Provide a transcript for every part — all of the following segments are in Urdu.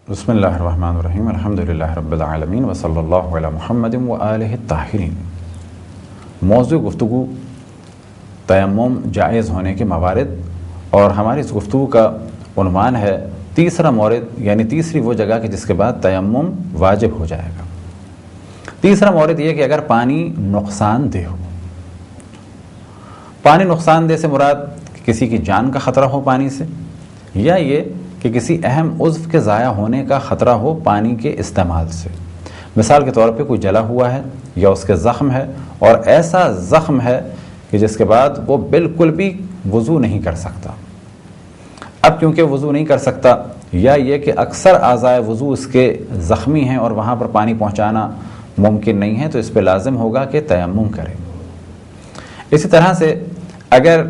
بسم اللہ الرحمن الرحیم الحمدللہ رب العالمین وصلی اللہ علی محمد وآلہ الطاہرین۔ موضوع گفتگو تیمم جائز ہونے کے موارد، اور ہماری اس گفتگو کا عنوان ہے تیسرا مورد، یعنی تیسری وہ جگہ کہ جس کے بعد تیمم واجب ہو جائے گا۔ تیسرا مورد یہ کہ اگر پانی نقصان دہ ہو۔ پانی نقصان دہ سے مراد کسی کی جان کا خطرہ ہو پانی سے، یا یہ کہ کسی اہم عضو کے ضائع ہونے کا خطرہ ہو پانی کے استعمال سے۔ مثال کے طور پہ کوئی جلا ہوا ہے یا اس کے زخم ہے، اور ایسا زخم ہے کہ جس کے بعد وہ بالکل بھی وضو نہیں کر سکتا۔ اب کیونکہ وضو نہیں کر سکتا، یا یہ کہ اکثر اعضائے وضو اس کے زخمی ہیں اور وہاں پر پانی پہنچانا ممکن نہیں ہے، تو اس پہ لازم ہوگا کہ تیمم کرے۔ اسی طرح سے اگر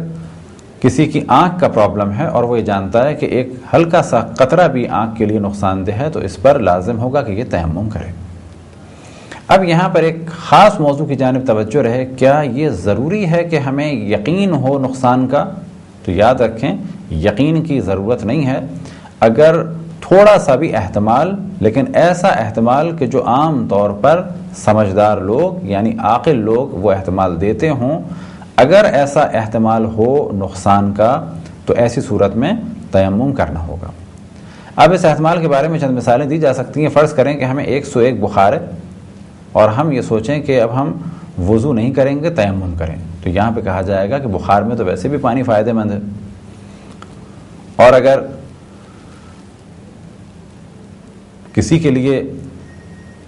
کسی کی آنکھ کا پرابلم ہے اور وہ یہ جانتا ہے کہ ایک ہلکا سا قطرہ بھی آنکھ کے لیے نقصان دہ ہے، تو اس پر لازم ہوگا کہ یہ تیمم کرے۔ اب یہاں پر ایک خاص موضوع کی جانب توجہ رہے، کیا یہ ضروری ہے کہ ہمیں یقین ہو نقصان کا؟ تو یاد رکھیں، یقین کی ضرورت نہیں ہے۔ اگر تھوڑا سا بھی احتمال، لیکن ایسا احتمال کہ جو عام طور پر سمجھدار لوگ یعنی عاقل لوگ وہ احتمال دیتے ہوں، اگر ایسا احتمال ہو نقصان کا، تو ایسی صورت میں تیمم کرنا ہوگا۔ اب اس احتمال کے بارے میں چند مثالیں دی جا سکتی ہیں۔ فرض کریں کہ ہمیں 101 بخار ہے اور ہم یہ سوچیں کہ اب ہم وضو نہیں کریں گے، تیمم کریں، تو یہاں پہ کہا جائے گا کہ بخار میں تو ویسے بھی پانی فائدہ مند ہے، اور اگر کسی کے لیے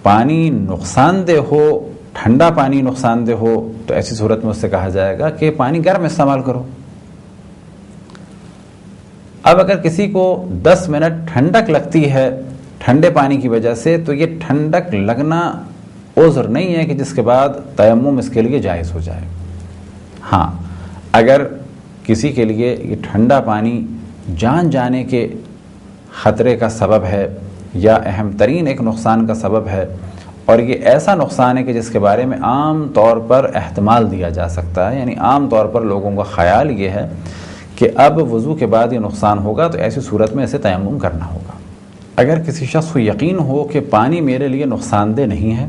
پانی نقصان دہ ہو، ٹھنڈا پانی نقصان دہ ہو، تو ایسی صورت میں اس سے کہا جائے گا کہ پانی گرم استعمال کرو۔ اب اگر کسی کو 10 منٹ ٹھنڈک لگتی ہے ٹھنڈے پانی کی وجہ سے، تو یہ ٹھنڈک لگنا عذر نہیں ہے کہ جس کے بعد تیمم اس کے لیے جائز ہو جائے۔ ہاں، اگر کسی کے لیے یہ ٹھنڈا پانی جان جانے کے خطرے کا سبب ہے یا اہم ترین ایک نقصان کا سبب ہے، اور یہ ایسا نقصان ہے کہ جس کے بارے میں عام طور پر احتمال دیا جا سکتا ہے، یعنی عام طور پر لوگوں کا خیال یہ ہے کہ اب وضو کے بعد یہ نقصان ہوگا، تو ایسی صورت میں اسے تیمم کرنا ہوگا۔ اگر کسی شخص کو یقین ہو کہ پانی میرے لیے نقصان دہ نہیں ہے،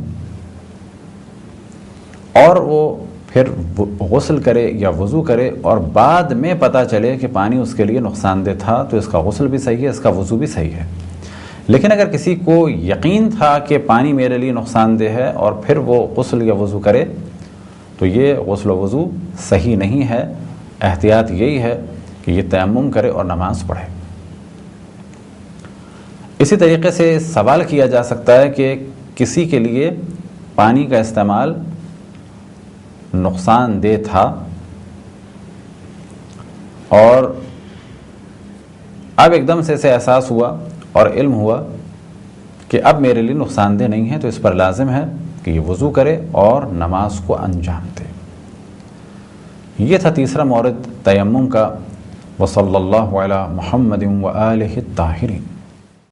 اور وہ پھر غسل کرے یا وضو کرے اور بعد میں پتہ چلے کہ پانی اس کے لیے نقصان دہ تھا، تو اس کا غسل بھی صحیح ہے، اس کا وضو بھی صحیح ہے۔ لیکن اگر کسی کو یقین تھا کہ پانی میرے لیے نقصان دہ ہے اور پھر وہ غسل یا وضو کرے، تو یہ غسل و وضو صحیح نہیں ہے۔ احتیاط یہی ہے کہ یہ تیمم کرے اور نماز پڑھے۔ اسی طریقے سے سوال کیا جا سکتا ہے کہ کسی کے لیے پانی کا استعمال نقصان دہ تھا، اور اب ایک دم سے اسے احساس ہوا اور علم ہوا کہ اب میرے لیے نقصان دہ نہیں ہے، تو اس پر لازم ہے کہ یہ وضو کرے اور نماز کو انجام دے۔ یہ تھا تیسرا مورد تیمم کا۔ وصلی اللہ علی محمد وآلہ الطاہرین۔